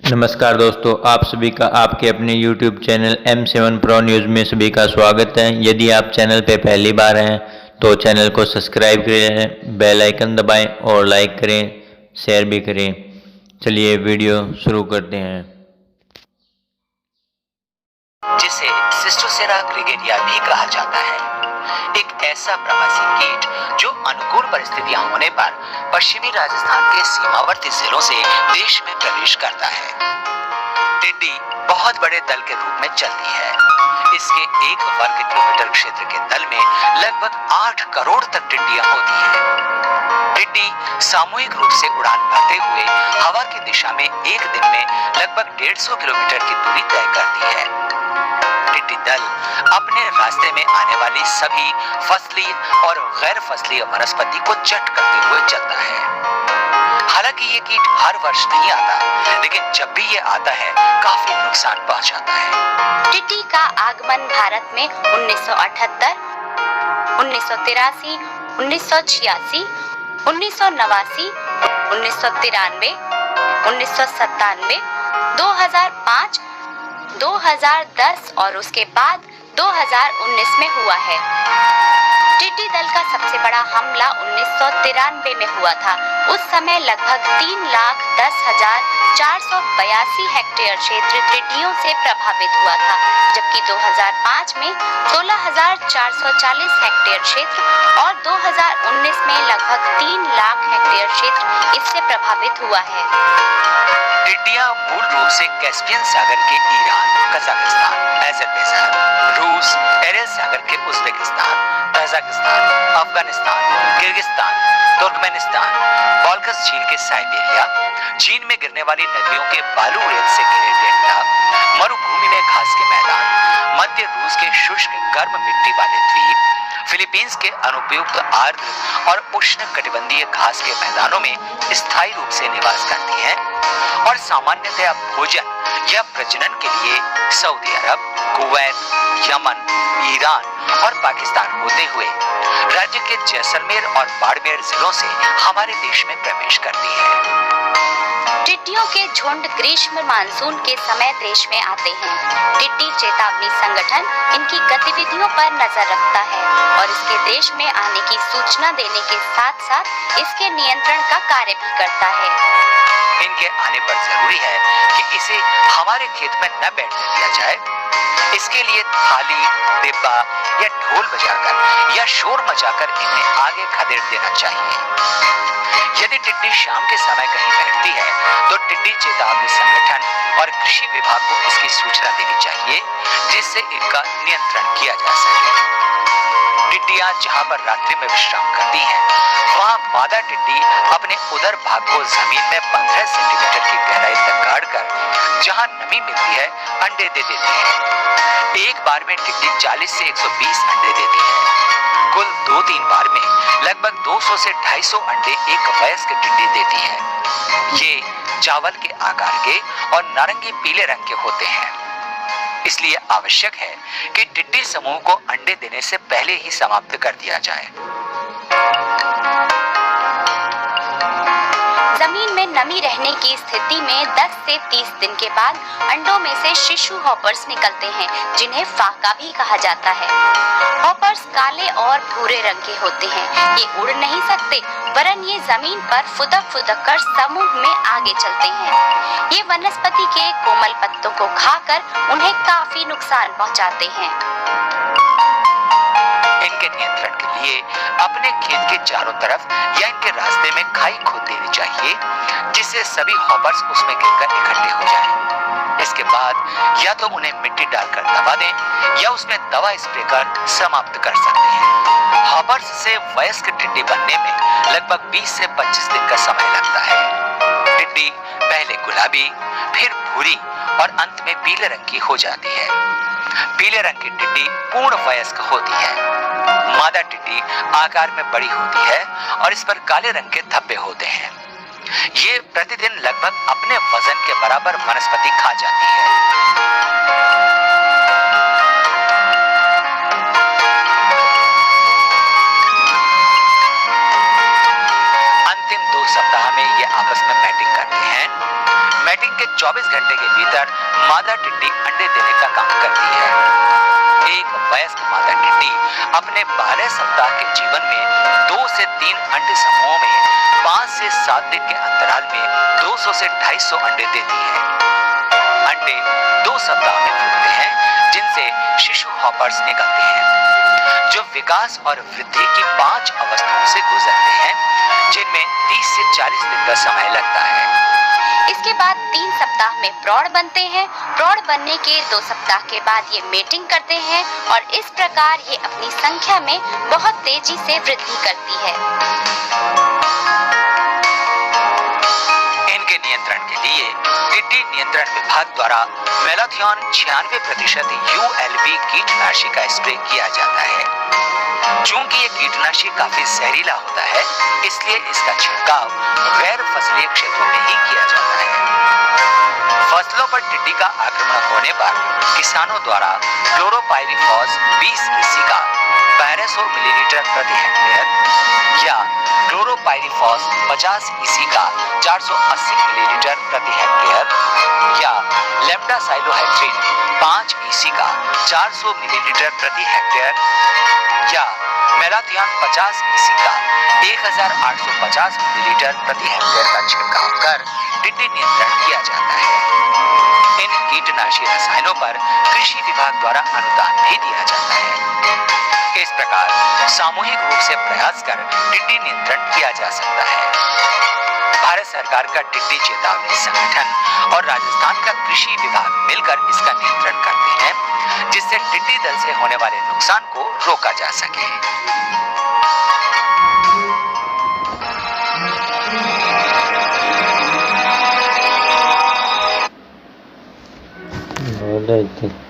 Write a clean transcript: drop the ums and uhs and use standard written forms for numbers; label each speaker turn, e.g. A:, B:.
A: नमस्कार दोस्तों, आप सभी का आपके अपने YouTube channel M7 Pro news में सभी का स्वागत है। यदि आप चैनल पे पहली बार हैं तो चैनल को सब्सक्राइब करें, बेल आइकन दबाएं और लाइक करें, शेयर भी करें। चलिए वीडियो शुरू करते हैं।
B: जिसे सिस्टोसेरा ग्रेगेरिया भी कहा जाता है, एक ऐसा प्रवासी कीट जो अनुकूल परिस्थितियां होने पर पश्चिमी राजस्थान के सीमावर्ती जिलों से देश में प्रवेश करता है। टिड्डी बहुत बड़े दल के रूप में चलती है। इसके 1 वर्ग किलोमीटर क्षेत्र के दल में लगभग 8 करोड़ तक टिड्डियां होती हैं। टिड्डी सामूहिक रूप से उड़ान भरते हुए हवा की दिशा में एक दिन में लगभग 150 किलोमीटर की दूरी तय करती है। टिड्डी दल अपने रास्ते में आने वाली सभी फसली और गैर फसली वनस्पति को चट करते हुए चलता है। हालांकि ये कीट हर वर्ष नहीं आता, लेकिन जब भी ये आता है काफी नुकसान पहुंचाता है।
C: टिड्डी का आगमन भारत में 1978, 1983, 1986, 1989, 1993, 1997, 2005, 2010 और उसके बाद 2019 में हुआ है। टिड्डी दल का सबसे बड़ा हमला 1993 में हुआ था। उस समय लगभग 3,10,482 हेक्टेयर क्षेत्र टिड्डियों से प्रभावित हुआ था, जबकि 2005 में 16,440 हेक्टेयर क्षेत्र और 2019 में लगभग 3 लाख हेक्टेयर क्षेत्र इससे प्रभावित हुआ है।
B: टिड्डियां मूल रूप से कैस्पियन सागर के ईरान, कजाकिस्तान, अजरबैजान, रूस, एरियल सागर के Uzbekistan, Tajikistan, Afghanistan, Kyrgyzstan, Turkmenistan, Balkhash झील के साइबेरिया, चीन में गिरने वाली नदियों के बालू रेत से घिरे डेल्टा, मरुभूमि में घास के मैदान, मध्य रूस के शुष्क गर्म मिट्टी वाले द्वीप, फिलीपींस के अनुपयुक्त आर्द्र और उष्ण कटिबंधीय घास के मैदानों में स्थायी रूप से निवास करती हैं और सामान्यतया भोजन या प्रजनन के लिए सऊदी अरब, कुवैत, यमन, ईरान और पाकिस्तान होते हुए राज्य के जैसलमेर और बाड़मेर जिलों से हमारे देश में प्रवेश करती है।
C: टिड्डियों के झुंड ग्रीष्म मानसून के समय देश में आते हैं। टिड्डी चेतावनी संगठन इनकी गतिविधियों पर नजर रखता है और इसके देश में आने की सूचना देने के साथ साथ इसके नियंत्रण का कार्य भी करता है।
B: इनके आने पर जरूरी है कि इसे हमारे खेत में न बैठने दिया जाए। इसके लिए थाली, डिब्बा या ढोल बजाकर या शोर मचाकर इन्हें आगे खदेड़ देना चाहिए। यदि टिड्डी शाम के समय कहीं बैठती है तो टिड्डी चेतावनी संगठन और कृषि विभाग को इसकी सूचना देनी चाहिए, जिससे इनका नियंत्रण किया जा सके। टिड्डियां जहां पर रात्रि में विश्राम करती हैं, वहां मादा टिड्डी अपने उदर भाग को जमीन में 15 सेंटीमीटर की गहराई तक गाड़कर जहां नमी मिलती है अंडे दे देती है। एक बार में टिड्डी 40 से 120 अंडे देती है। कुल 2-3 बार में लगभग 200 से 250 अंडे एक वयस्क टिड्डी देती है। ये चावल के आकार के और नारंगी पीले रंग के होते हैं। इसलिए आवश्यक है कि टिड्डी समूह को अंडे देने से पहले ही समाप्त कर दिया जाए।
C: जमीन में नमी रहने की स्थिति में 10 से 30 दिन के बाद अंडों में से शिशु हॉपर्स निकलते हैं, जिन्हें फाका भी कहा जाता है। हॉपर्स काले और भूरे रंग के होते हैं। ये उड़ नहीं सकते, वरन ये जमीन पर फुदक फुदक कर समूह में आगे चलते हैं। ये वनस्पति के कोमल पत्तों को खाकर उन्हें काफी नुकसान पहुंचाते हैं।
B: इनके नियंत्रण के लिए अपने खेत के चारों तरफ या इनके रास्ते में खाई खोद देनी चाहिए, जिससे सभी हॉपर्स उसमें गिरकर इकट्ठे हो जाएं। इसके बाद या तो उन्हें मिट्टी डालकर दबा दें या उसमें दवा स्प्रे कर समाप्त कर सकते हैं। हॉपर्स से वयस्क टिड्डी बनने में लगभग 20 से 25 दिन का समय लगता है। टिड्डी पहले गुलाबी, फिर भूरी और अंत में पीले रंग की हो जाती है। पीले रंग की टिड्डी पूर्ण वयस्क होती है। मादा टिड्डी आकार में बड़ी होती है और इस पर काले रंग के धब्बे होते हैं। ये प्रतिदिन लगभग अपने वजन के बराबर वनस्पति खा जाती है। अंतिम 2 सप्ताह में ये आपस में मैटिंग करते हैं। मैटिंग के 24 घंटे के भीतर मादा टिड्डी अंडे देने का काम करती है। एक वयस्क मादा टिड्डी अपने 12 सप्ताह के जीवन में 2 से 3 अंडे समूहों में 5 से 7 दिन के अंतराल में 200 से 250 अंडे देती है। अंडे 2 सप्ताह में फूटते हैं, जिनसे शिशु हॉपर्स निकलते हैं, जो विकास और वृद्धि की 5 अवस्थाओं से गुजरते हैं, जिनमें 30 से 40 दिन का समय लगता है।
C: इसके बाद 3 सप्ताह में प्रौढ़ बनते हैं। प्रौढ़ बनने के 2 सप्ताह के बाद ये मेटिंग करते हैं और इस प्रकार ये अपनी संख्या में बहुत तेजी से वृद्धि करती है।
B: इनके नियंत्रण के लिए टिड्डी नियंत्रण विभाग द्वारा मेलाथियन 96% ULV कीटनाशी का स्प्रे किया जाता है। चूंकि ये कीटनाशी काफी जहरीला होता है, इसलिए इसका छिड़काव गैर फसलीय क्षेत्रों में ही किया जाता है। फसलों पर टिड्डी का आक्रमण होने पर किसानों द्वारा क्लोरोपाइरीफॉस 20 EC का 1200 मिलीलीटर प्रति हेक्टेयर या क्लोरोपाइरीफॉस 50 EC का 480 मिलीलीटर प्रति हेक्टेयर या लेप्टासाइलोहेक्ट्रिन 5 EC का 400 मिलीलीटर प्रति हेक्टेयर या मेलाथियन 50 EC का 1850 मिलीलीटर प्रति हेक्टेयर का छिड़काव कर टिड्डी नियंत्रण किया जाता है। इन कीटनाशी रसायनों पर कृषि विभाग द्वारा अनुदान भी दिया जाता है। इस प्रकार सामूहिक रूप से प्रयास कर टिड्डी नियंत्रण किया जा सकता है। भारत सरकार का टिड्डी चेतावनी संगठन और राजस्थान का कृषि विभाग मिलकर इसका नियंत्रण करते हैं, जिससे टिड्डी दल से होने वाले नुकसान को रोका जा सके।
A: बोले थे।